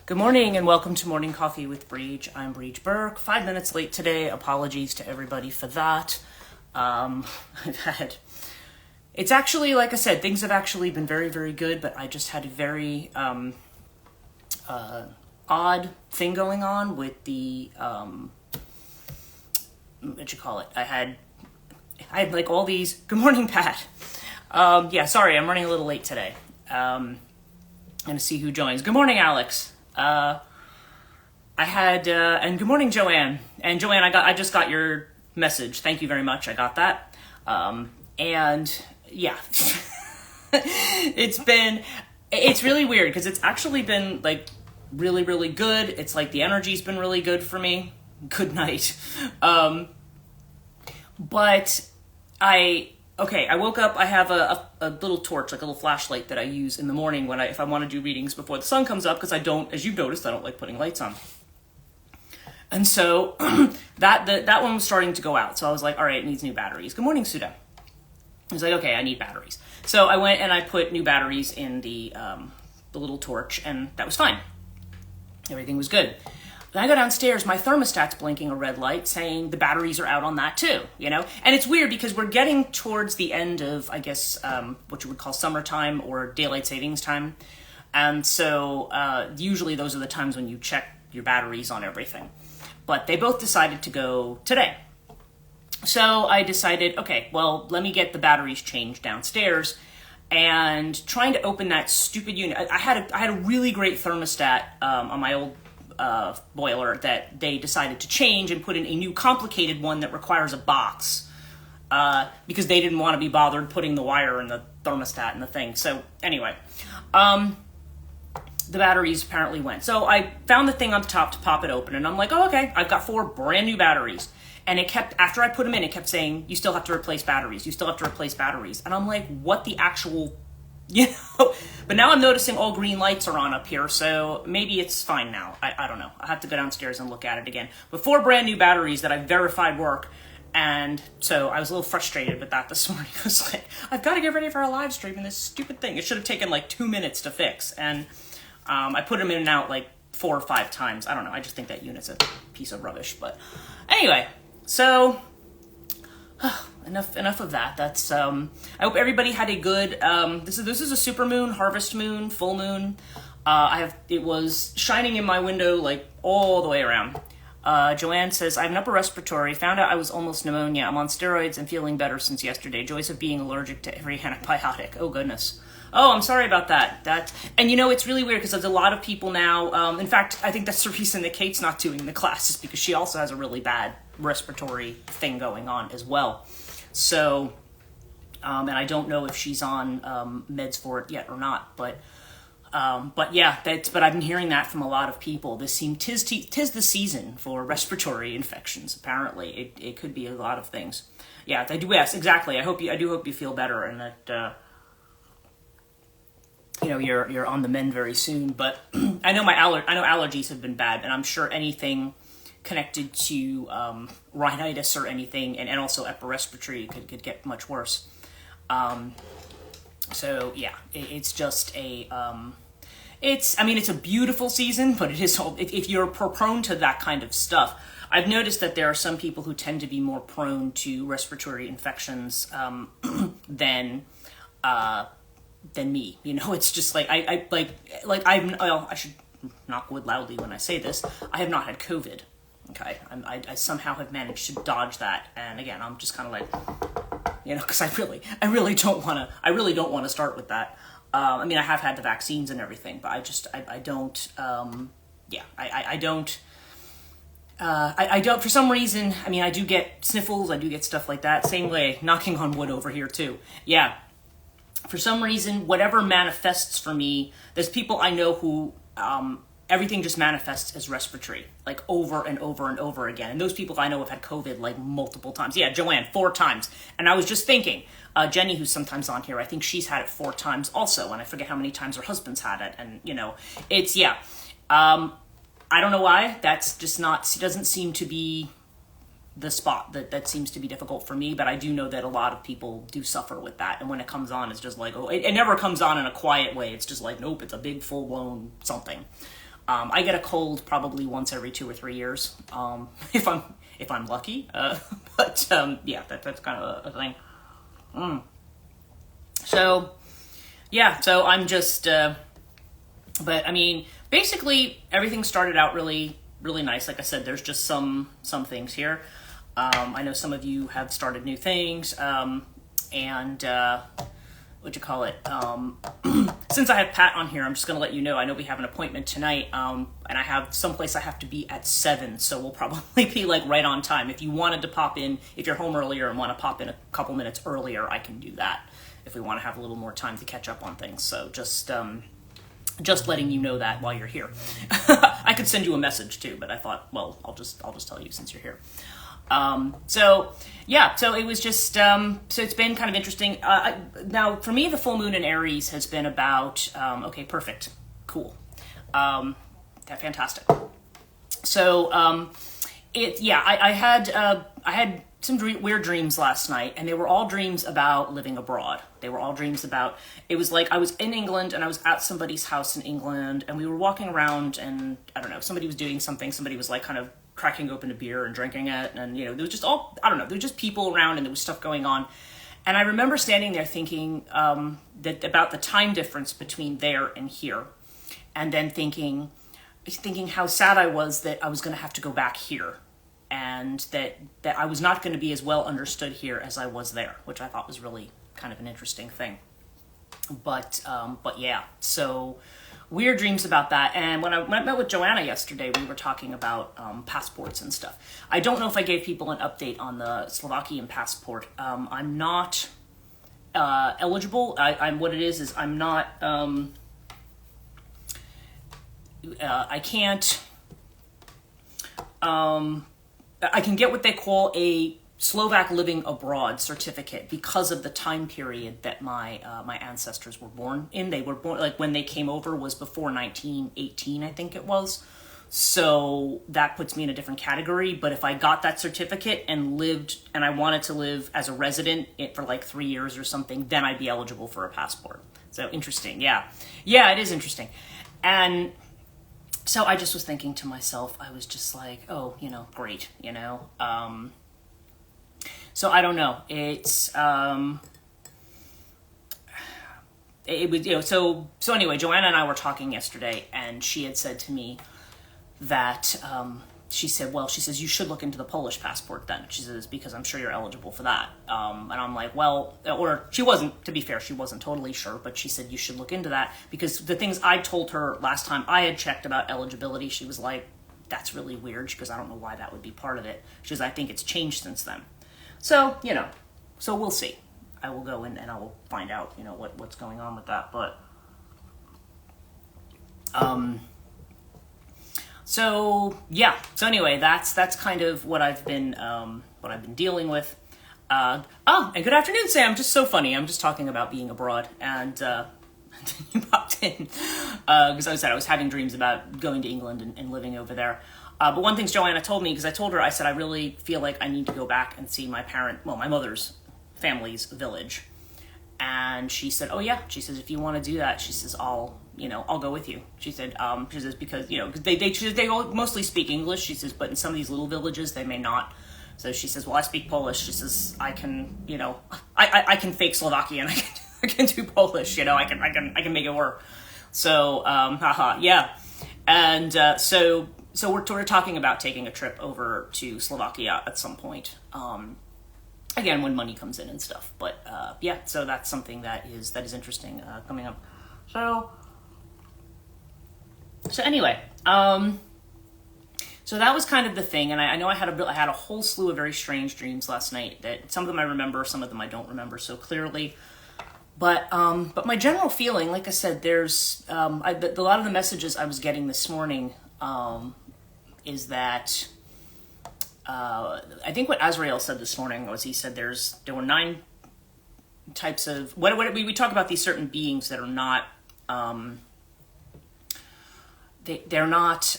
Good morning and welcome to Morning Coffee with Brigid. I'm Brigid Burke. 5 minutes late today. Apologies to everybody for that. It's actually, like I said, things have actually been very, very good, but I just had a very odd thing going on with the, I had like all these, good morning, Pat. Sorry, I'm running a little late today. I'm going to see who joins. Good morning, Alex. And good morning, Joanne. And Joanne, I just got your message. Thank you very much. I got that. It's really weird because it's actually been like really, really good. It's like the energy's been really good for me. Good night. I woke up, I have a little torch, like a little flashlight that I use in the morning if I want to do readings before the sun comes up, because as you've noticed, I don't like putting lights on. And so that one was starting to go out. So I was like, all right, it needs new batteries. Good morning, Suda. I was like, okay, I need batteries. So I went and I put new batteries in the little torch, and that was fine. Everything was good. Then I go downstairs, my thermostat's blinking a red light saying the batteries are out on that too, you know? And it's weird because we're getting towards the end of, I guess, what you would call summertime or daylight savings time. And so usually those are the times when you check your batteries on everything. But they both decided to go today. So I decided, okay, well, let me get the batteries changed downstairs. And trying to open that stupid unit, I had a really great thermostat on my old boiler that they decided to change and put in a new complicated one that requires a box because they didn't want to be bothered putting the wire in the thermostat and the thing. So anyway, the batteries apparently went. So I found the thing on the top to pop it open, and I'm like, oh, okay, I've got 4 brand new batteries. And it kept, after I put them in, it kept saying, you still have to replace batteries. You still have to replace batteries. And I'm like, what the actual, but now I'm noticing all green lights are on up here. So maybe it's fine now. I don't know. I have to go downstairs and look at it again. But 4 brand new batteries that I verified work. And so I was a little frustrated with that this morning. I was like, I've got to get ready for a live stream and this stupid thing. It should have taken like 2 minutes to fix. And I put them in and out like 4 or 5 times. I don't know. I just think that unit's a piece of rubbish. But anyway, so enough of that. That's I hope everybody had a good this is a supermoon, harvest moon, full moon. It was shining in my window like all the way around. Joanne says, I have an upper respiratory, found out I was almost pneumonia. I'm on steroids and feeling better since yesterday. Joys of being allergic to every antibiotic. Oh goodness. Oh, I'm sorry about that. And it's really weird because there's a lot of people now. In fact, I think that's the reason that Kate's not doing the classes, because she also has a really bad respiratory thing going on as well. So, and I don't know if she's on meds for it yet or not. But yeah, but I've been hearing that from a lot of people. Tis the season for respiratory infections. Apparently, it could be a lot of things. Yeah, I do. Yes, exactly. I do hope you feel better and that. You're on the mend very soon, but I know allergies have been bad, and I'm sure anything connected to rhinitis or anything, and also upper respiratory could get much worse. So yeah, it's just it's a beautiful season, but it is if you're prone to that kind of stuff. I've noticed that there are some people who tend to be more prone to respiratory infections than me. It's just like I should knock wood loudly when I say this. I have not had COVID. Okay, I somehow have managed to dodge that, and again, I'm just kind of like, because I really don't want to start with that. I have had the vaccines and everything, but I don't. I don't. For some reason, I do get sniffles. I do get stuff like that. Same way, knocking on wood over here too. Yeah. For some reason, whatever manifests for me, there's people I know who everything just manifests as respiratory, like over and over and over again. And those people I know have had COVID like multiple times. Yeah, Joanne, 4 times. And I was just thinking, Jenny, who's sometimes on here, I think she's had it 4 times also. And I forget how many times her husband's had it. And, it's, yeah. I don't know why. That's just not, doesn't seem to be the spot that seems to be difficult for me, but I do know that a lot of people do suffer with that. And when it comes on, it's just like, it never comes on in a quiet way. It's just like, nope, it's a big full-blown something. I get a cold probably once every 2 or 3 years, if I'm lucky. But yeah, that's kind of a thing. So yeah, so I'm just. But I mean, basically everything started out really, really nice. Like I said, there's just some things here. I know some of you have started new things, and what'd you call it? Since I have Pat on here, I'm just going to let you know, I know we have an appointment tonight, and I have someplace I have to be at 7, so we'll probably be like right on time. If you wanted to pop in, if you're home earlier and want to pop in a couple minutes earlier, I can do that if we want to have a little more time to catch up on things. So just letting you know that while you're here. I could send you a message too, but I thought, well, I'll just tell you since you're here. So yeah, so it was just, so it's been kind of interesting. Now for me, the full moon in Aries has been about, okay, perfect. Cool. Fantastic. So, I had some weird dreams last night, and they were all dreams about living abroad. They were all dreams about, it was like I was in England and I was at somebody's house in England, and we were walking around, and I don't know, somebody was doing something, somebody was like kind of cracking open a beer and drinking it, and there was just all, I don't know, there were just people around and there was stuff going on. And I remember standing there thinking that about the time difference between there and here, and then thinking how sad I was that I was going to have to go back here, and that I was not going to be as well understood here as I was there, which I thought was really kind of an interesting thing. But yeah, so weird dreams about that. And when I met with Joanna yesterday, we were talking about passports and stuff. I don't know if I gave people an update on the Slovakian passport. I'm not eligible. I'm what it is I'm not. I can't. I can get what they call a Slovak living abroad certificate because of the time period that my ancestors were born in. They were born, like when they came over was before 1918, I think it was. So that puts me in a different category. But if I got that certificate and lived, and I wanted to live as a resident for like 3 years or something, then I'd be eligible for a passport. So interesting. Yeah, it is interesting. And so I just was thinking to myself, I was just like, oh, great, So I don't know. It's it was so anyway. Joanna and I were talking yesterday, and she had said to me that she says you should look into the Polish passport then. She says because I'm sure you're eligible for that. And I'm like, well, or she wasn't. To be fair, she wasn't totally sure, but she said you should look into that because the things I told her last time I had checked about eligibility, she was like, that's really weird. She goes, I don't know why that would be part of it. She goes, I think it's changed since then. So, so we'll see. I will go in and I will find out, what's going on with that. But, so yeah. So anyway, that's kind of what I've been dealing with. And good afternoon, Sam. Just so funny. I'm just talking about being abroad, and you popped in because I was having dreams about going to England and living over there. But one thing Joanna told me, because I told her, I said, I really feel like I need to go back and see my mother's family's village. And she said, oh yeah, she says, if you want to do that, she says, I'll go with you. She said, because, they all mostly speak English. She says, but in some of these little villages, they may not. So she says, well, I speak Polish. She says, I can, I can fake Slovakian. I can do Polish, I can make it work. So, yeah. And, so we're talking about taking a trip over to Slovakia at some point. Again, when money comes in and stuff. But yeah, so that's something that is interesting coming up. So anyway, so that was kind of the thing. And I know I had a whole slew of very strange dreams last night. That some of them I remember, some of them I don't remember so clearly. But my general feeling, like I said, there's a lot of the messages I was getting this morning. Is that I think what Azrael said this morning was he said there were 9 types of what we talk about these certain beings that are not they're not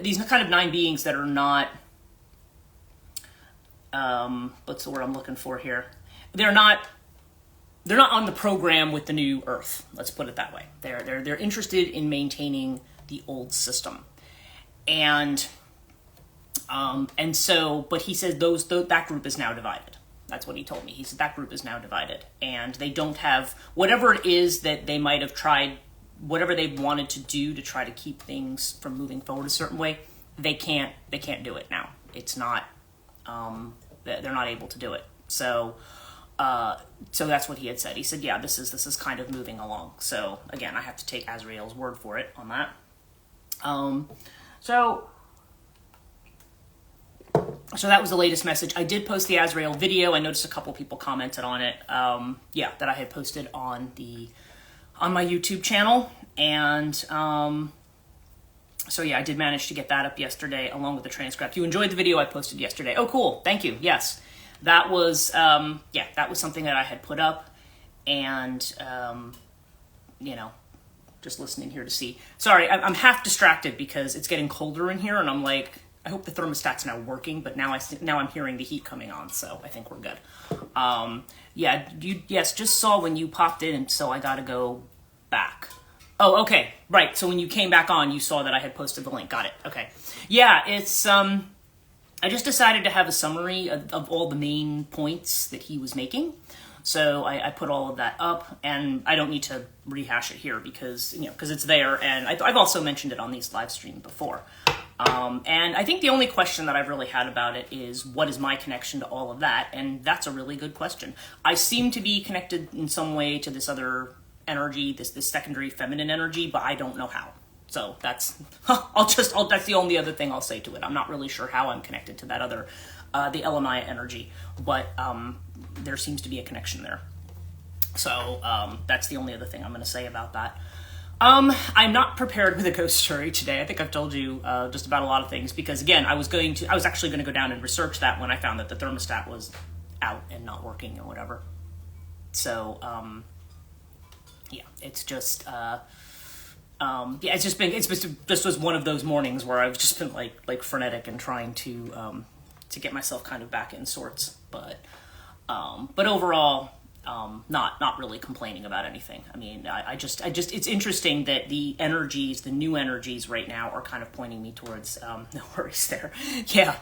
these kind of 9 beings that are not what's the word I'm looking for here, they're not they're not on the program with the new Earth. Let's put it that way. They're interested in maintaining the old system, and so, but he says that group is now divided. That's what he told me. He said that group is now divided, and they don't have whatever it is that they might have tried, whatever they wanted to do to try to keep things from moving forward a certain way. They can't do it now. It's not. They're not able to do it. So that's what he had said. He said, yeah, this is kind of moving along. So again, I have to take Azrael's word for it on that. So that was the latest message. I did post the Azrael video. I noticed a couple people commented on it. That I had posted on my YouTube channel. And so yeah, I did manage to get that up yesterday along with the transcript. You enjoyed the video I posted yesterday. Oh, cool. Thank you. Yes. That was something that I had put up, and just listening here to see. Sorry, I'm half distracted because it's getting colder in here, and I'm like, I hope the thermostat's now working, but now I'm hearing the heat coming on, so I think we're good. Just saw when you popped in, and so I gotta go back. Oh, okay, right. So when you came back on, you saw that I had posted the link. Got it. Okay. Yeah, it's I just decided to have a summary of all the main points that he was making. So I put all of that up, and I don't need to rehash it here because it's there, and I've also mentioned it on these live streams before. And I think the only question that I've really had about it is, what is my connection to all of that? And that's a really good question. I seem to be connected in some way to this other energy, this secondary feminine energy, but I don't know how. So that's that's the only other thing I'll say to it. I'm not really sure how I'm connected to that other, the Elamaya energy, but there seems to be a connection there. So that's the only other thing I'm going to say about that. I'm not prepared with a ghost story today. I think I've told you just about a lot of things because, again, I was actually going to go down and research that when I found that the thermostat was out and not working or whatever. So it's just this was one of those mornings where I've just been like frenetic and trying to get myself kind of back in sorts, but overall, not really complaining about anything. I mean, I just it's interesting that the new energies right now are kind of pointing me towards no worries there. Yeah,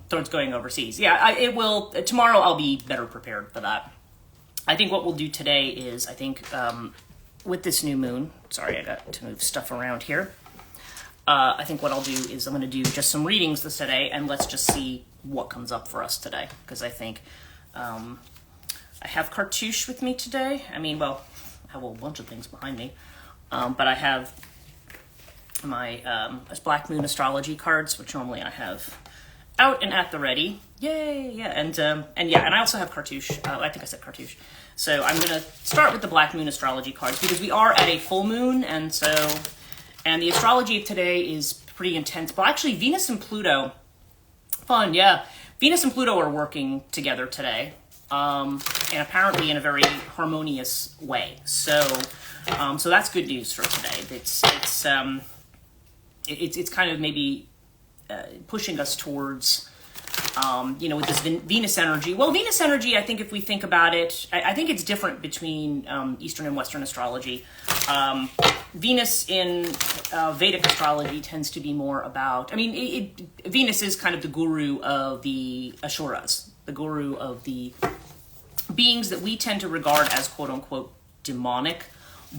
towards going overseas. Yeah, it will tomorrow. I'll be better prepared for that. I think what we'll do today is with this new moon. Sorry, I got to move stuff around here. I think what I'll do is I'm going to do just some readings this today, and let's just see what comes up for us today. Because I think I have Cartouche with me today. I mean, well, I have a bunch of things behind me. But I have my Black Moon astrology cards, which normally I have out and at the ready. Yay! Yeah, and I also have Cartouche. I think I said Cartouche. So I'm going to start with the Black Moon astrology cards because we are at a full moon, and the astrology of today is pretty intense. But actually, Venus and Pluto, fun, yeah. Venus and Pluto are working together today, and apparently in a very harmonious way. So that's good news for today. It's kind of maybe pushing us towards. With this Venus energy. Well, Venus energy, I think if we think about it, I think it's different between Eastern and Western astrology. Venus in Vedic astrology tends to be more about, Venus is kind of the guru of the Asuras, the guru of the beings that we tend to regard as quote-unquote demonic,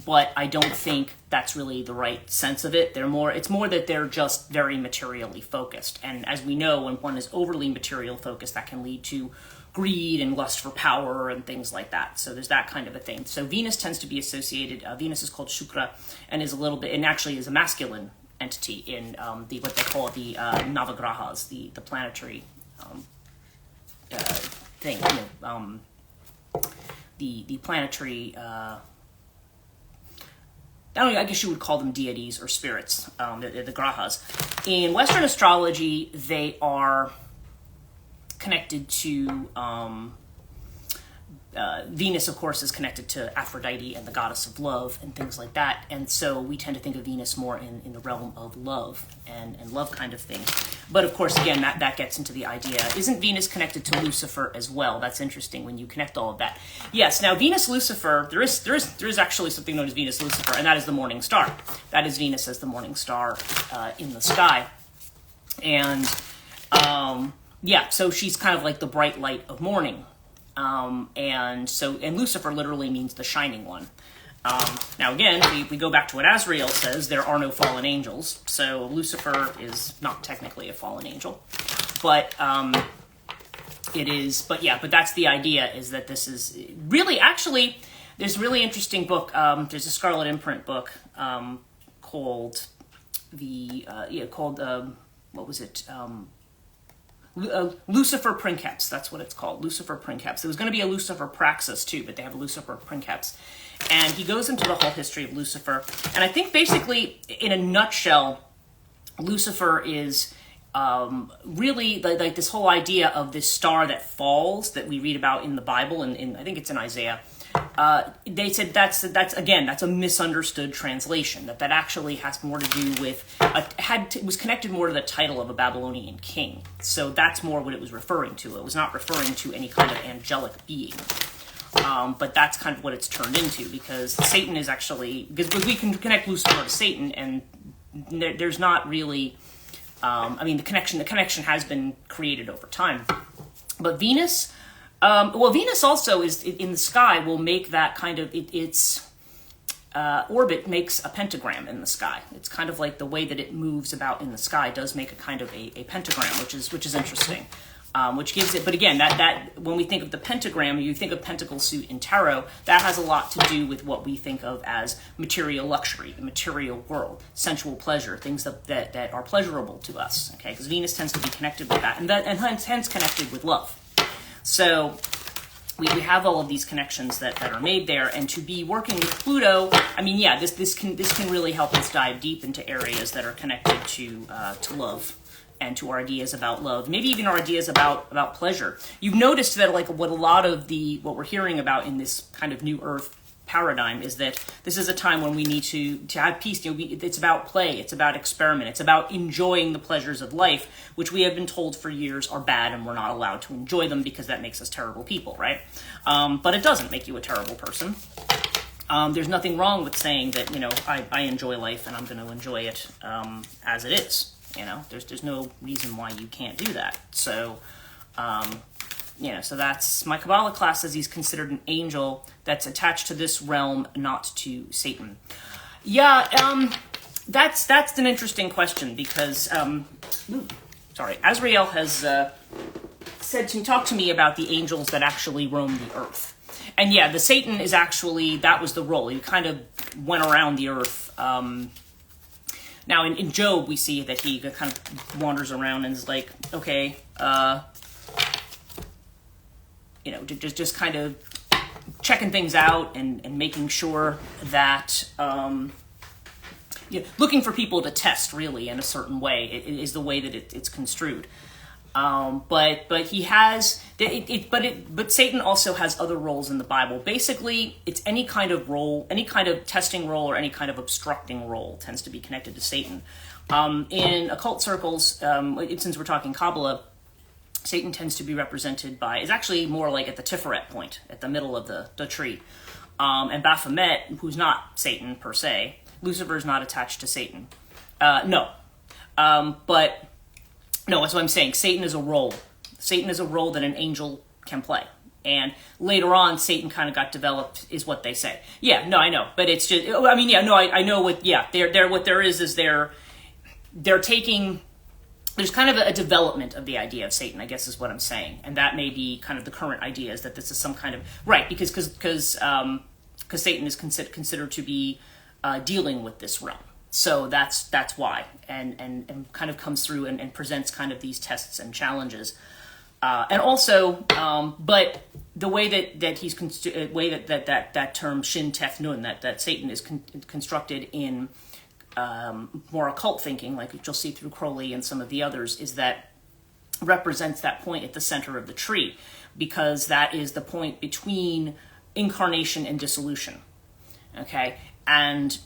but I don't think that's really the right sense of it. It's more that they're just very materially focused. And as we know, when one is overly material focused, that can lead to greed and lust for power and things like that. So there's that kind of a thing. So Venus tends to be associated, Venus is called Shukra, and is a little bit, and actually is a masculine entity in what they call the Navagrahas, the planetary thing, the planetary, I guess you would call them deities or spirits, the grahas. In Western astrology, they are connected to Venus, of course, is connected to Aphrodite and the goddess of love and things like that. And so we tend to think of Venus more in the realm of love and love kind of thing. But of course, again, that gets into the idea, isn't Venus connected to Lucifer as well? That's interesting when you connect all of that. Yes, now Venus, Lucifer, there is actually something known as Venus, Lucifer, and that is the morning star. That is Venus as the morning star in the sky. And yeah, so she's kind of like the bright light of morning. And Lucifer literally means the shining one. Now again, we go back to what Azrael says, there are no fallen angels. So Lucifer is not technically a fallen angel, but but that's the idea, is that this is really, actually, there's a really interesting book. There's a Scarlet Imprint book, called what was it? Lucifer Princeps, that's what it's called, Lucifer Princeps. There was going to be a Lucifer Praxis too, but they have a Lucifer Princeps. And he goes into the whole history of Lucifer. And I think basically, in a nutshell, Lucifer is really like this whole idea of this star that falls that we read about in the Bible, and I think it's in Isaiah. They said that's a misunderstood translation, that actually has more to do with, was connected more to the title of a Babylonian king. So that's more what it was referring to. It was not referring to any kind of angelic being. But that's kind of what it's turned into, because Satan is actually, because we can connect Lucifer to Satan, and there's not really, the connection has been created over time. But Venus, Venus also is in the sky, will make that kind of, its orbit makes a pentagram in the sky. It's kind of like the way that it moves about in the sky does make a kind of a pentagram, which is interesting. Which gives it, but again, that when we think of the pentagram, you think of pentacle suit in tarot, that has a lot to do with what we think of as material luxury, the material world, sensual pleasure, things that are pleasurable to us, okay? Because Venus tends to be connected with that, and hence connected with love. So we have all of these connections that are made there, and to be working with Pluto, this can really help us dive deep into areas that are connected to love, and to our ideas about love, maybe even our ideas about pleasure. You've noticed that, like, what we're hearing about in this kind of new Earth paradigm is that this is a time when we need to have peace. It's about play, it's about experiment, it's about enjoying the pleasures of life, which we have been told for years are bad, and we're not allowed to enjoy them because that makes us terrible people, right? But it doesn't make you a terrible person. There's nothing wrong with saying that, I enjoy life and I'm going to enjoy it as it is. There's no reason why you can't do that. So, so that's, my Kabbalah class says he's considered an angel that's attached to this realm, not to Satan. Yeah, that's an interesting question, because, Azrael has said to talk to me about the angels that actually roam the earth. And yeah, the Satan is actually, that was the role. He kind of went around the earth. Now, in Job, we see that he kind of wanders around and is like, okay, just kind of checking things out and making sure that, looking for people to test, really, in a certain way, is the way that it's construed. But he has, but Satan also has other roles in the Bible. Basically, it's any kind of role, any kind of testing role, or any kind of obstructing role tends to be connected to Satan. In occult circles, since we're talking Kabbalah, Satan tends to be represented by, is actually more like at the Tiferet point, at the middle of the tree. And Baphomet, who's not Satan per se, Lucifer is not attached to Satan. No, that's what I'm saying. Satan is a role. Satan is a role that an angel can play. And later on, Satan kind of got developed, is what they say. Yeah, no, I know. But it's just, I know what, what there is they're taking, there's kind of a development of the idea of Satan, I guess is what I'm saying. And that may be kind of the current idea, is that this is some kind of, right, because Satan is considered to be dealing with this realm. So that's why, and kind of comes through and presents kind of these tests and challenges, and also, but the way that he's that term Shin Tef Nun, that Satan is constructed in more occult thinking, like you'll see through Crowley and some of the others, is that represents that point at the center of the tree, because that is the point between incarnation and dissolution. Okay, and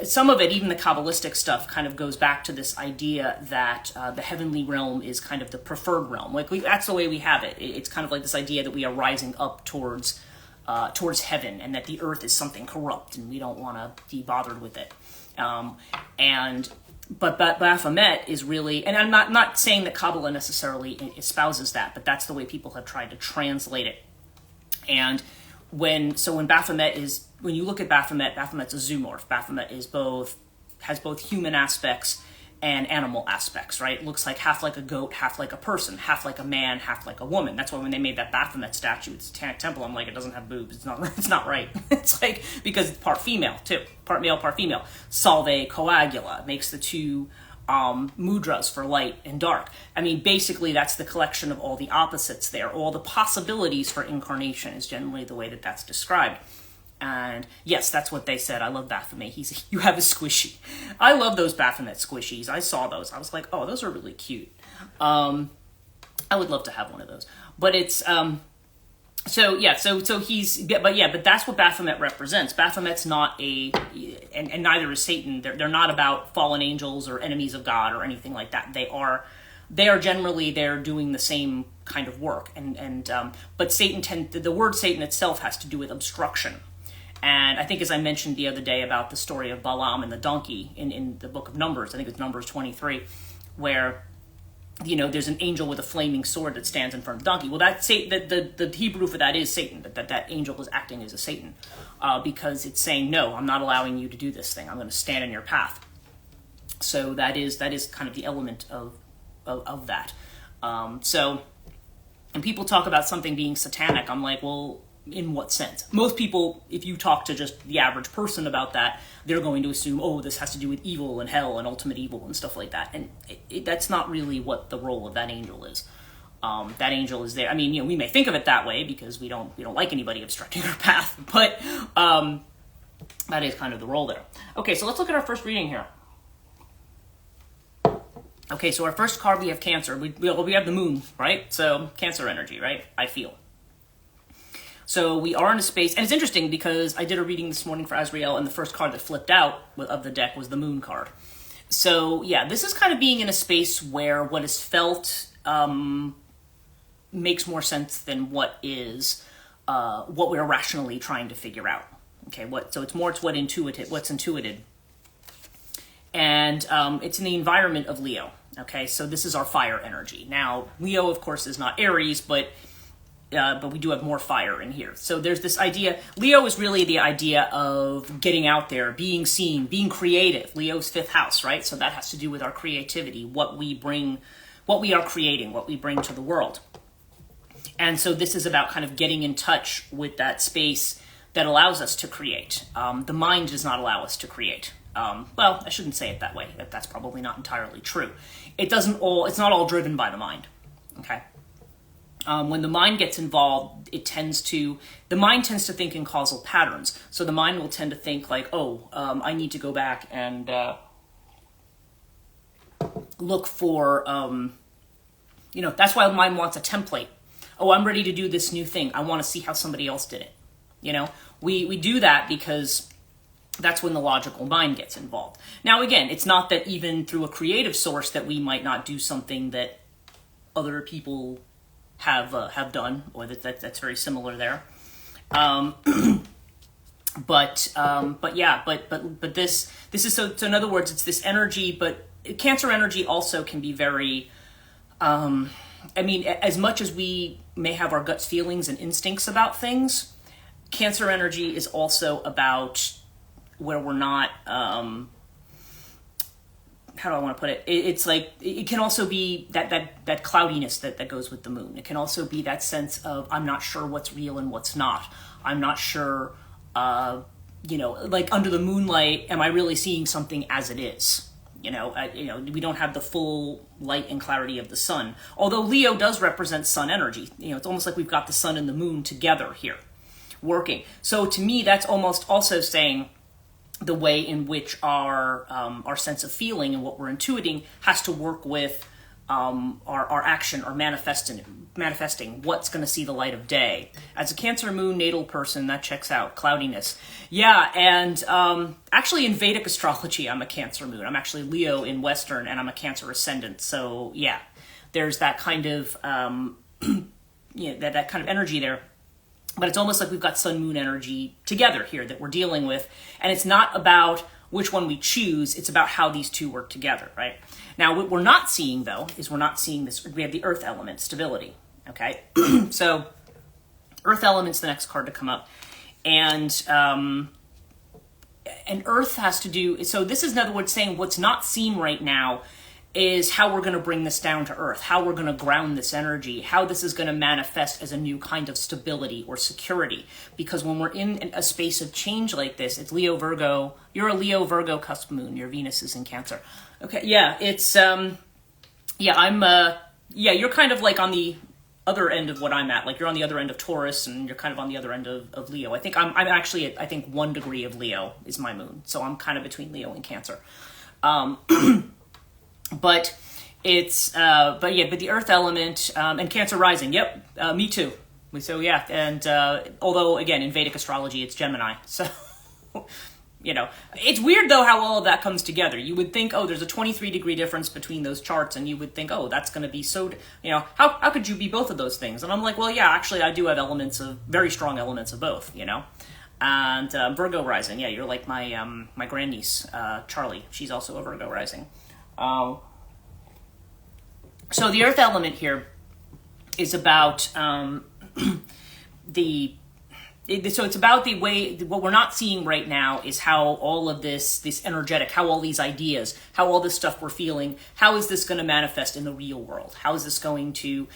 some of it, even the Kabbalistic stuff, kind of goes back to this idea that the heavenly realm is kind of the preferred realm. Like that's the way we have it. It's kind of like this idea that we are rising up towards heaven, and that the earth is something corrupt, and we don't want to be bothered with it. But Baphomet is really, and I'm not saying that Kabbalah necessarily espouses that, but that's the way people have tried to translate it. And when Baphomet is, when you look at Baphomet's a zoomorph. Baphomet has both human aspects and animal aspects, right? Looks like half like a goat, half like a person, half like a man, half like a woman. That's why when they made that Baphomet statue, it's Satanic Temple, I'm like, it doesn't have boobs. It's not right. It's like, because it's part female too, part male, part female. Salve coagula makes the two mudras for light and dark. I mean, basically that's the collection of all the opposites there. All the possibilities for incarnation is generally the way that that's described. And yes, that's what they said. I love Baphomet. You have a squishy. I love those Baphomet squishies. I saw those. I was like, oh, those are really cute. I would love to have one of those. But it's but that's what Baphomet represents. Baphomet's not and neither is Satan. They're not about fallen angels or enemies of God or anything like that. They are generally there doing the same kind of work. But the word Satan itself has to do with obstruction. And I think, as I mentioned the other day about the story of Balaam and the donkey in the book of Numbers, I think it's Numbers 23, where, there's an angel with a flaming sword that stands in front of the donkey. Well, the Hebrew for that is Satan, that angel is acting as a Satan, because it's saying, no, I'm not allowing you to do this thing. I'm going to stand in your path. So that is kind of the element of that. And people talk about something being satanic. I'm like, well, in what sense? Most people, if you talk to just the average person about that, they're going to assume, oh, this has to do with evil and hell and ultimate evil and stuff like that. And that's not really what the role of that angel is. That angel is there. I mean, we may think of it that way because we don't like anybody obstructing our path, but that is kind of the role there. Okay, so let's look at our first reading here. Okay, so our first card, we have Cancer. We have the moon, right? So Cancer energy, right? I feel. So we are in a space, and it's interesting because I did a reading this morning for Azrael, and the first card that flipped out of the deck was the moon card. So yeah, this is kind of being in a space where what is felt makes more sense than what we're rationally trying to figure out. Okay, so it's what's intuited. And it's in the environment of Leo. Okay, so this is our fire energy. Now, Leo, of course, is not Aries, but we do have more fire in here. So there's this idea. Leo is really the idea of getting out there, being seen, being creative. Leo's 5th house, right? So that has to do with our creativity, what we are creating, what we bring to the world. And so this is about kind of getting in touch with that space that allows us to create. The mind does not allow us to create. Well, I shouldn't say it that way. That's probably not entirely true. It's not all driven by the mind. Okay. When the mind gets involved, the mind tends to think in causal patterns. So the mind will tend to think like, I need to go back and look for, that's why the mind wants a template. Oh, I'm ready to do this new thing. I want to see how somebody else did it. We do that because that's when the logical mind gets involved. Now, again, it's not that even through a creative source that we might not do something that other people have done, or that's very similar there. But this is so in other words, it's this energy, but Cancer energy also can be very, as much as we may have our guts feelings and instincts about things, Cancer energy is also about where we're not, how do I want to put it? It's like, it can also be that cloudiness that goes with the moon. It can also be that sense of, I'm not sure what's real and what's not. I'm not sure, like under the moonlight, am I really seeing something as it is? We don't have the full light and clarity of the sun. Although Leo does represent sun energy. It's almost like we've got the sun and the moon together here, working. So to me, that's almost also saying the way in which our sense of feeling and what we're intuiting has to work with our action, or manifesting what's going to see the light of day. As a Cancer moon natal person, that checks out. Cloudiness. Yeah, and actually in Vedic astrology, I'm a Cancer moon. I'm actually Leo in Western, and I'm a Cancer ascendant. So yeah, there's that kind of that kind of energy there. But it's almost like we've got sun moon energy together here that we're dealing with, and it's not about which one we choose, it's about how these two work together, right? Now, what we're not seeing, though, is we're not seeing this. We have the earth element, stability, okay? So, earth element's the next card to come up. And earth has to do, so this is, in other words, saying what's not seen right now is how we're going to bring this down to earth, how we're going to ground this energy, how this is going to manifest as a new kind of stability or security. Because when we're in a space of change like this, it's Leo Virgo, you're a Leo Virgo cusp moon, your Venus is in Cancer. Okay, yeah, it's, you're kind of like on the other end of what I'm at. Like you're on the other end of Taurus and you're kind of on the other end of Leo. I think I'm actually at, I think 1 degree of Leo is my moon. So I'm kind of between Leo and Cancer. But it's, but the earth element, and Cancer rising. Yep. Me too. So yeah. And, although again, in Vedic astrology, it's Gemini. So, it's weird though how all of that comes together. You would think, oh, there's a 23-degree difference between those charts, and you would think, oh, that's going to be so, how could you be both of those things? And I'm like, well, yeah, actually I do have very strong elements of both, And Virgo rising, yeah, you're like my my grandniece, Charlie. She's also a Virgo rising. So the earth element here is about it's about the way, what we're not seeing right now is how all of this energetic, how all these ideas, how all this stuff we're feeling, how is this going to manifest in the real world? How is this going to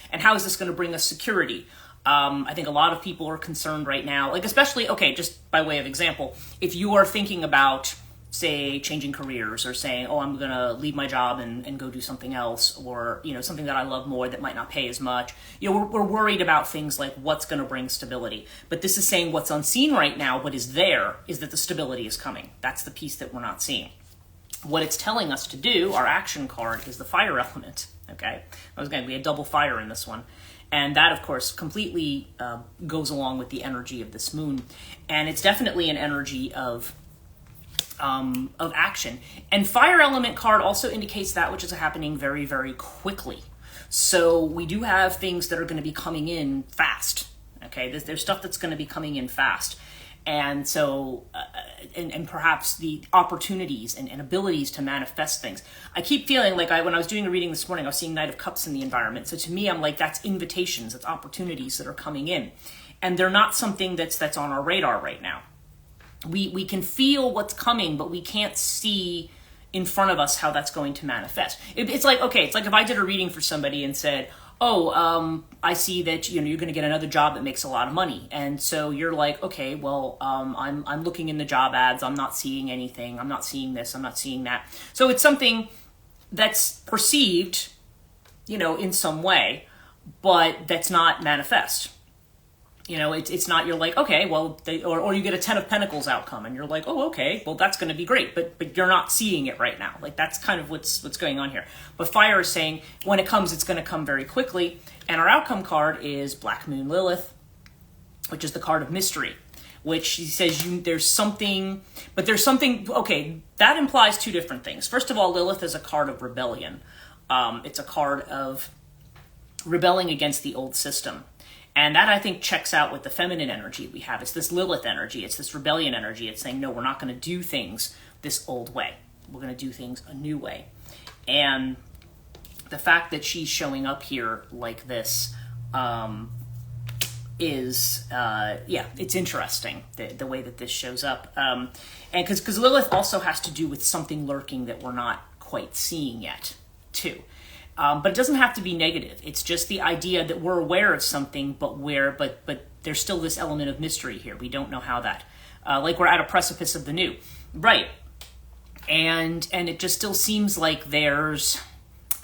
bring us security? I think a lot of people are concerned right now, like especially, okay, just by way of example, if you are thinking about, say, changing careers or saying, oh, I'm going to leave my job and go do something else, or, something that I love more that might not pay as much. We're worried about things like what's going to bring stability. But this is saying what's unseen right now, what is there, is that the stability is coming. That's the piece that we're not seeing. What it's telling us to do, our action card, is the fire element, okay? We had double fire in this one. And that, of course, completely goes along with the energy of this moon. And it's definitely an energy of action. And fire element card also indicates that which is happening very, very quickly. So we do have things that are going to be coming in fast. Okay, there's stuff that's going to be coming in fast. And so, and perhaps the opportunities and abilities to manifest things. I keep feeling like when I was doing a reading this morning, I was seeing Knight of Cups in the environment. So to me, I'm like, that's invitations, it's opportunities that are coming in. And they're not something that's on our radar right now. We can feel what's coming, but we can't see in front of us how that's going to manifest. It's like, okay, it's like if I did a reading for somebody and said, oh, I see that, you're going to get another job that makes a lot of money. And so you're like, okay, well, I'm looking in the job ads. I'm not seeing anything. I'm not seeing this. I'm not seeing that. So it's something that's perceived, in some way, but that's not manifest. It's not, you're like, okay, well, or you get a 10 of Pentacles outcome and you're like, oh, okay, well, that's going to be great, but you're not seeing it right now. Like, that's kind of what's going on here. But fire is saying when it comes, it's going to come very quickly. And our outcome card is Black Moon Lilith, which is the card of mystery, which says there's something, okay, that implies two different things. First of all, Lilith is a card of rebellion. It's a card of rebelling against the old system. And that, I think, checks out with the feminine energy we have. It's this Lilith energy. It's this rebellion energy. It's saying, no, we're not going to do things this old way. We're going to do things a new way. And the fact that she's showing up here like this is, it's interesting, the way that this shows up. And because Lilith also has to do with something lurking that we're not quite seeing yet, too. But it doesn't have to be negative. It's just the idea that we're aware of something, but there's still this element of mystery here. We don't know how that, like we're at a precipice of the new, right? And it just still seems like there's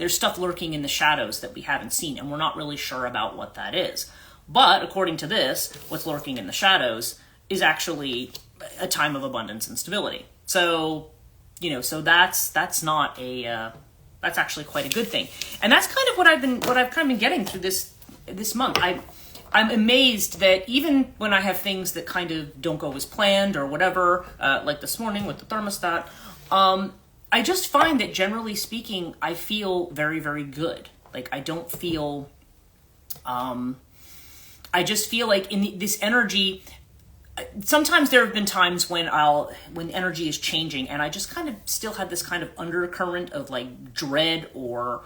stuff lurking in the shadows that we haven't seen, and we're not really sure about what that is. But according to this, what's lurking in the shadows is actually a time of abundance and stability. So, so that's not a That's actually quite a good thing. And that's kind of what I've kind of been getting through this month. I'm amazed that even when I have things that kind of don't go as planned or whatever, like this morning with the thermostat, I just find that generally speaking, I feel very, very good. Like I don't feel, I just feel like in this energy, sometimes there have been times when energy is changing and I just kind of still have this kind of undercurrent of like dread or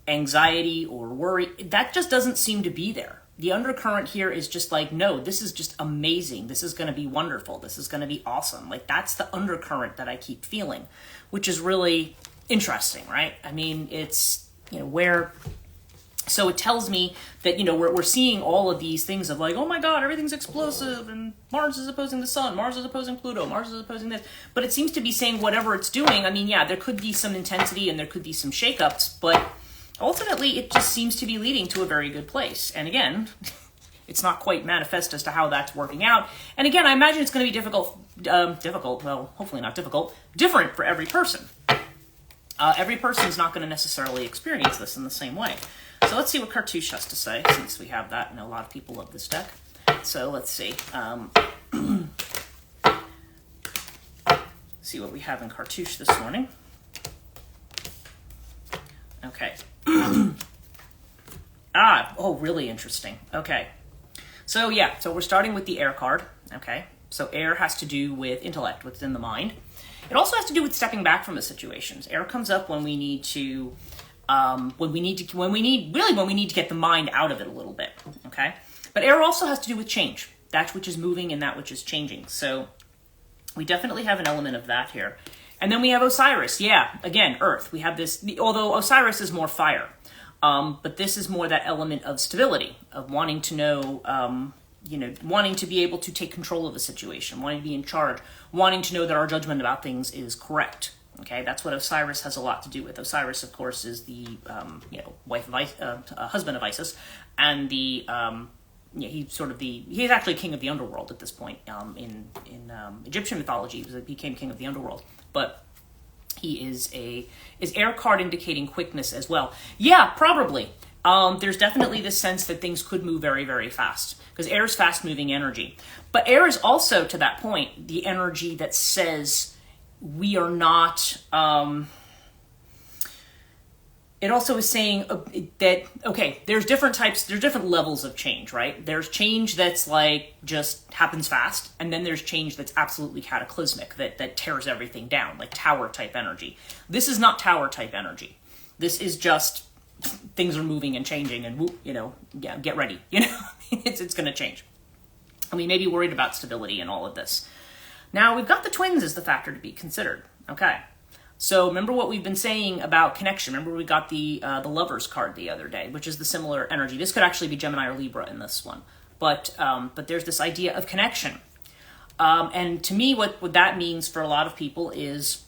anxiety or worry. That just doesn't seem to be there. The undercurrent here is just like, no, this is just amazing. This is going to be wonderful. This is going to be awesome. Like that's the undercurrent that I keep feeling, which is really interesting, right? I mean, it's, so it tells me that, we're seeing all of these things of like, oh my God, everything's explosive and Mars is opposing the sun, Mars is opposing Pluto, Mars is opposing this. But it seems to be saying whatever it's doing. I mean, yeah, there could be some intensity and there could be some shakeups, but ultimately it just seems to be leading to a very good place. And again, it's not quite manifest as to how that's working out. And again, I imagine it's going to be difficult, well, hopefully not difficult, different for every person. Every person's not going to necessarily experience this in the same way. So let's see what Cartouche has to say, since we have that. I know a lot of people love this deck. So let's see. See what we have in Cartouche this morning. Okay. Really interesting. Okay. So yeah, so we're starting with the air card. Okay. So air has to do with intellect, what's in the mind. It also has to do with stepping back from the situations. Air comes up when we need to, when we need to get the mind out of it a little bit. Okay. But air also has to do with change, that which is moving and that which is changing. So we definitely have an element of that here. And then we have Osiris. Yeah, again, Earth. We have this, although Osiris is more fire. But this is more that element of stability, of wanting to know, wanting to be able to take control of the situation, wanting to be in charge, wanting to know that our judgment about things is correct. Okay, that's what Osiris has a lot to do with. Osiris, of course, is the, wife of husband of Isis, and the, he's actually king of the underworld at this point. In Egyptian mythology, he became king of the underworld. But he is air card indicating quickness as well. Yeah, probably. There's definitely this sense that things could move very, very fast, because air is fast-moving energy. But air is also, to that point, the energy that says we are not... it also is saying that, okay, there's different levels of change, right? There's change that's like just happens fast, and then there's change that's absolutely cataclysmic, that tears everything down, like tower-type energy. This is not tower-type energy. This is just things are moving and changing, and get ready. It's going to change. And we may be worried about stability in all of this. Now, we've got the twins as the factor to be considered. Okay. So remember what we've been saying about connection. Remember we got the Lovers card the other day, which is the similar energy. This could actually be Gemini or Libra in this one. But there's this idea of connection. And to me, what that means for a lot of people is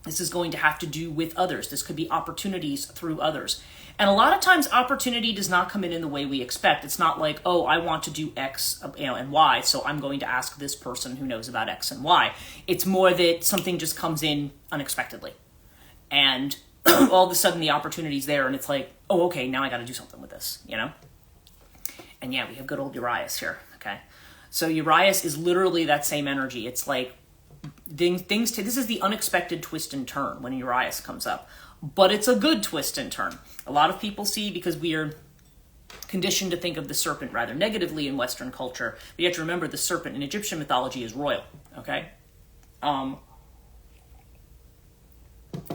this is going to have to do with others. This could be opportunities through others. And a lot of times opportunity does not come in the way we expect. It's not like, oh, I want to do X and Y, so I'm going to ask this person who knows about X and Y. It's more that something just comes in unexpectedly. And all of a sudden the opportunity's there and it's like, oh, okay, now I got to do something with this, And yeah, we have good old Urias here, okay? So Urias is literally that same energy. It's like this is the unexpected twist and turn when Urias comes up. But it's a good twist and turn. A lot of people see, because we are conditioned to think of the serpent rather negatively in Western culture, but you have to remember the serpent in Egyptian mythology is royal, okay? When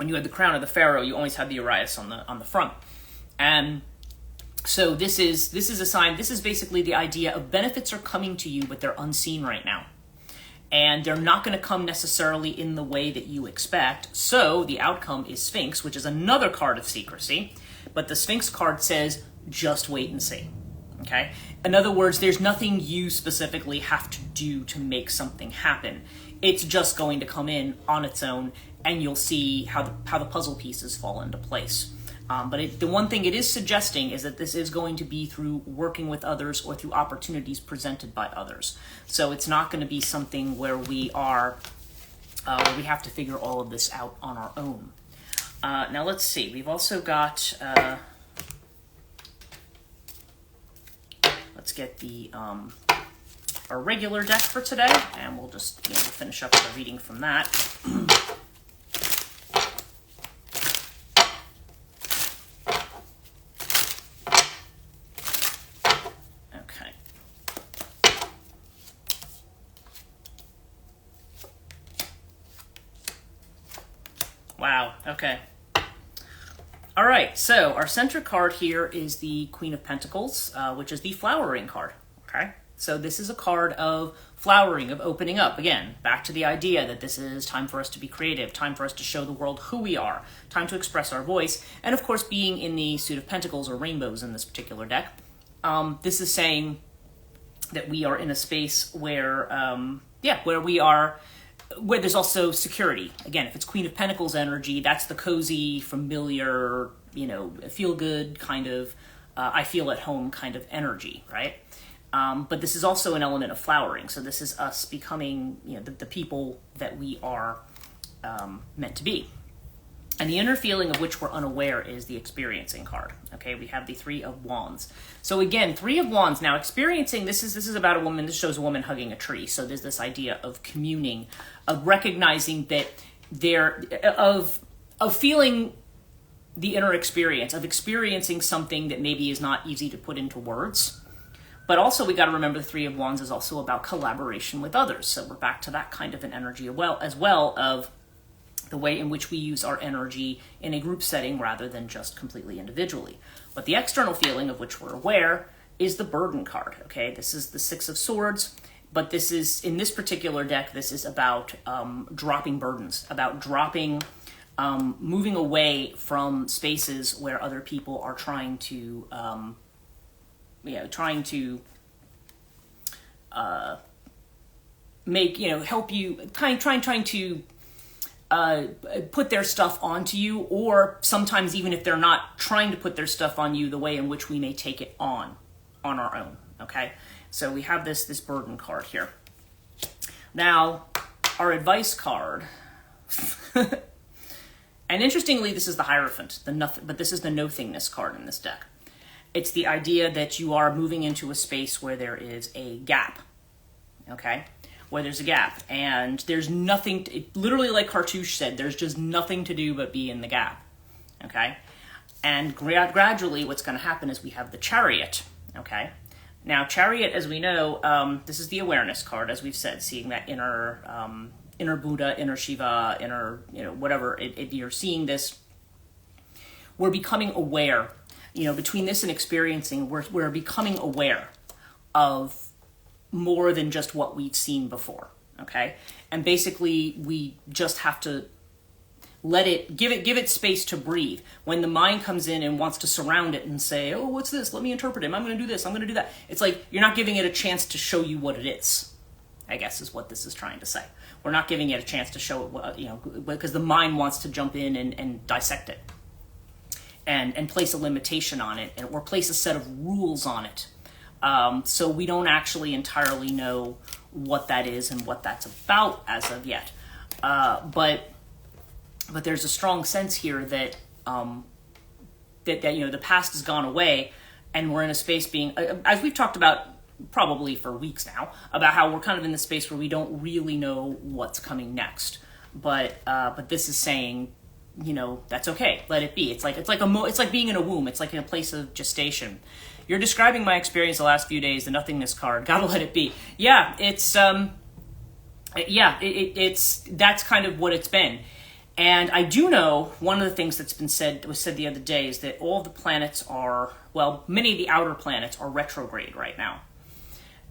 you had the crown of the pharaoh, you always had the Urias on the front. And so this is a sign, this is basically the idea of benefits are coming to you, but they're unseen right now. And they're not going to come necessarily in the way that you expect. So the outcome is Sphinx, which is another card of secrecy. But the Sphinx card says, just wait and see. Okay? In other words, there's nothing you specifically have to do to make something happen. It's just going to come in on its own, and you'll see how the puzzle pieces fall into place. But the one thing it is suggesting is that this is going to be through working with others or through opportunities presented by others. So it's not going to be something where we have to figure all of this out on our own. Now let's see. We've also got, let's get the our regular deck for today, and we'll just finish up with a reading from that. Okay. Wow. Okay. All right. So our center card here is the Queen of Pentacles, which is the flowering card. Okay. So this is a card of flowering, of opening up. Again, back to the idea that this is time for us to be creative, time for us to show the world who we are, time to express our voice. And of course, being in the suit of pentacles or rainbows in this particular deck, this is saying that we are in a space where, where there's also security. Again, if it's Queen of Pentacles energy, that's the cozy, familiar, feel good kind of, I feel at home kind of energy, right? But this is also an element of flowering. So this is us becoming, the people that we are meant to be. And the inner feeling of which we're unaware is the experiencing card. Okay, we have the Three of Wands. So again, Three of Wands. Now, experiencing, this is about a woman. This shows a woman hugging a tree. So there's this idea of communing, of recognizing that of feeling the inner experience, of experiencing something that maybe is not easy to put into words. But also, we got to remember the Three of Wands is also about collaboration with others. So we're back to that kind of an energy as well of the way in which we use our energy in a group setting rather than just completely individually. But the external feeling of which we're aware is the burden card. Okay, this is the Six of Swords, but this is, in this particular deck, this is about dropping burdens, about moving away from spaces where other people are trying to help you, trying to put their stuff onto you, or sometimes even if they're not trying to put their stuff on you, the way in which we may take it on our own. Okay, so we have this burden card here. Now, our advice card, and interestingly, this is the Hierophant, but this is the nothingness card in this deck. It's the idea that you are moving into a space where there is a gap, okay? Where there's a gap, and there's nothing, literally like Cartouche said, there's just nothing to do but be in the gap, okay? And gradually what's going to happen is we have the Chariot, okay? Now, Chariot, as we know, this is the awareness card, as we've said, seeing that inner Buddha, inner Shiva, inner, whatever, you're seeing this. We're becoming aware. Between this and experiencing, we're becoming aware of more than just what we've seen before, okay? And basically, we just have to give it space to breathe. When the mind comes in and wants to surround it and say, oh, what's this? Let me interpret it. I'm going to do this. I'm going to do that. It's like you're not giving it a chance to show you what it is, I guess is what this is trying to say. We're not giving it a chance to show it, because the mind wants to jump in and dissect it. And place a limitation on it, or place a set of rules on it. So we don't actually entirely know what that is and what that's about as of yet. But there's a strong sense here that the past has gone away, and we're in a space being, as we've talked about probably for weeks now, about how we're kind of in the space where we don't really know what's coming next. But this is saying, that's okay. Let it be. It's like being in a womb. It's like in a place of gestation. You're describing my experience the last few days, the nothingness card. Gotta let it be. Yeah, it's that's kind of what it's been. And I do know one of the things that was said the other day is that all the planets many of the outer planets are retrograde right now.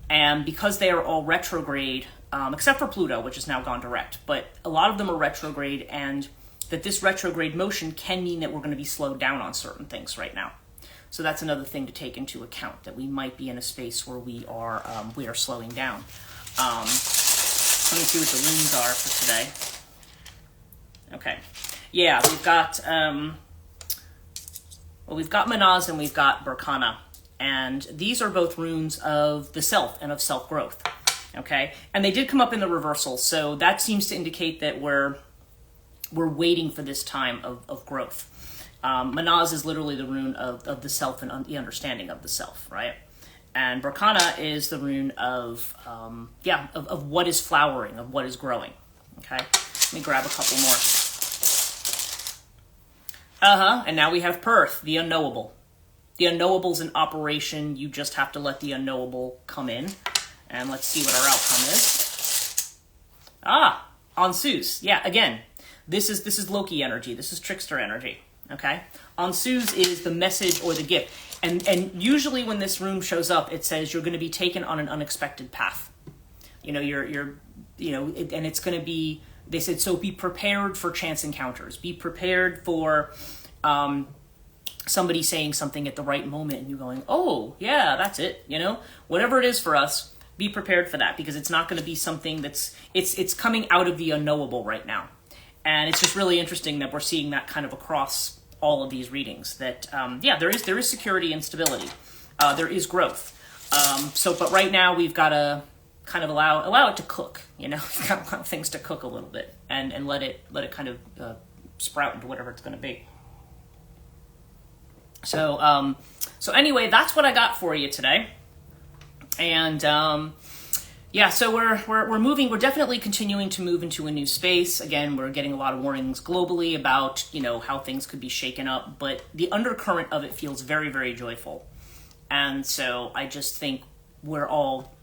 And because they are all retrograde, except for Pluto, which has now gone direct, but a lot of them are retrograde, and that this retrograde motion can mean that we're going to be slowed down on certain things right now. So that's another thing to take into account, that we might be in a space where we are slowing down. Let me see what the runes are for today. Okay. Yeah, we've got Manaz and we've got Berkana. And these are both runes of the self and of self-growth. Okay? And they did come up in the reversal, so that seems to indicate that we're we're waiting for this time of growth. Manaz is literally the rune of the self and the understanding of the self, right? And Berkana is the rune of what is flowering, of what is growing. Okay, let me grab a couple more. And now we have Perth, the unknowable. The unknowable's in operation. You just have to let the unknowable come in. And let's see what our outcome is. Ansus. Yeah, again, this is Loki energy. This is trickster energy. Okay? Ansus is the message or the gift. And usually when this rune shows up, it says you're going to be taken on an unexpected path. And it's going to be, they said, so be prepared for chance encounters. Be prepared for somebody saying something at the right moment and you going, oh, yeah, that's it. Whatever it is for us, be prepared for that, because it's not going to be something that's, it's coming out of the unknowable right now. And it's just really interesting that we're seeing that kind of across all of these readings, that, there is security and stability. There is growth. But right now we've got to kind of allow it to cook, we've got to allow things to cook a little bit and let it kind of sprout into whatever it's going to be. So anyway, that's what I got for you today. And, so we're moving, we're definitely continuing to move into a new space. Again, we're getting a lot of warnings globally about, how things could be shaken up, but the undercurrent of it feels very, very joyful. And so I just think we're all,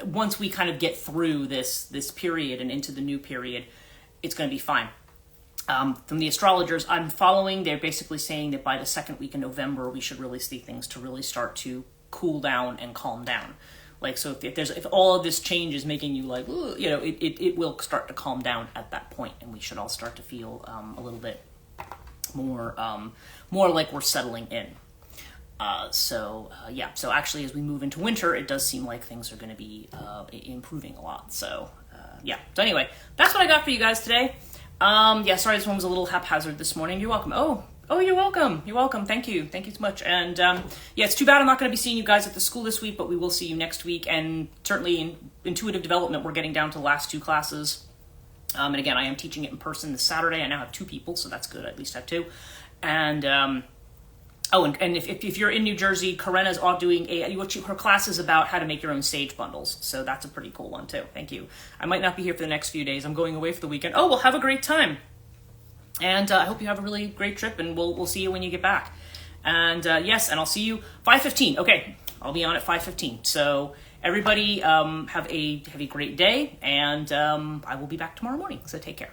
once we kind of get through this period and into the new period, it's going to be fine. From the astrologers I'm following, they're basically saying that by the second week in November, we should really see things to really start to cool down and calm down. Like, so if all of this change is making you like, it will start to calm down at that point, and we should all start to feel a little bit more like we're settling in. So actually, as we move into winter, it does seem like things are going to be improving a lot. So anyway, that's what I got for you guys today. Sorry, this one was a little haphazard this morning. You're welcome. Oh, you're welcome. You're welcome. Thank you. Thank you so much. And it's too bad I'm not going to be seeing you guys at the school this week, but we will see you next week. And certainly in intuitive development, we're getting down to the last 2 classes. And again, I am teaching it in person this Saturday. I now have 2 people, so that's good. I at least have 2. And if you're in New Jersey, Karena's doing her class is about how to make your own sage bundles. So that's a pretty cool one too. Thank you. I might not be here for the next few days. I'm going away for the weekend. Oh, well, have a great time. And I hope you have a really great trip, and we'll see you when you get back. And and I'll see you 5:15. Okay, I'll be on at 5:15. So everybody have a great day, and I will be back tomorrow morning. So take care.